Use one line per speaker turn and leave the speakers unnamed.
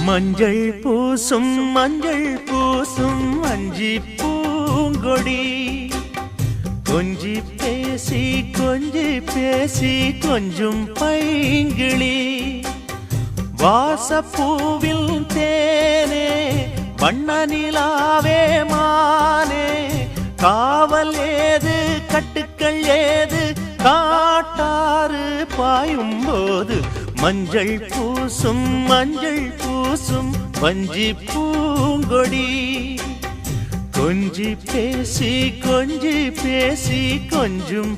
மஞ்சள் பூசும் அஞ்சி பூங்கொடி கொஞ்சி பேசி கொஞ்சும் பைங்கிளி வாசப்பூவில் தேனே வண்ண நிலாவே மானே காவல் ஏது கட்டுக்கள் ஏது காட்டாறு பாயும் போது மஞ்சள் பூசும் வஞ்சி பூங்கொடி கொஞ்சி பேசி கொஞ்சும்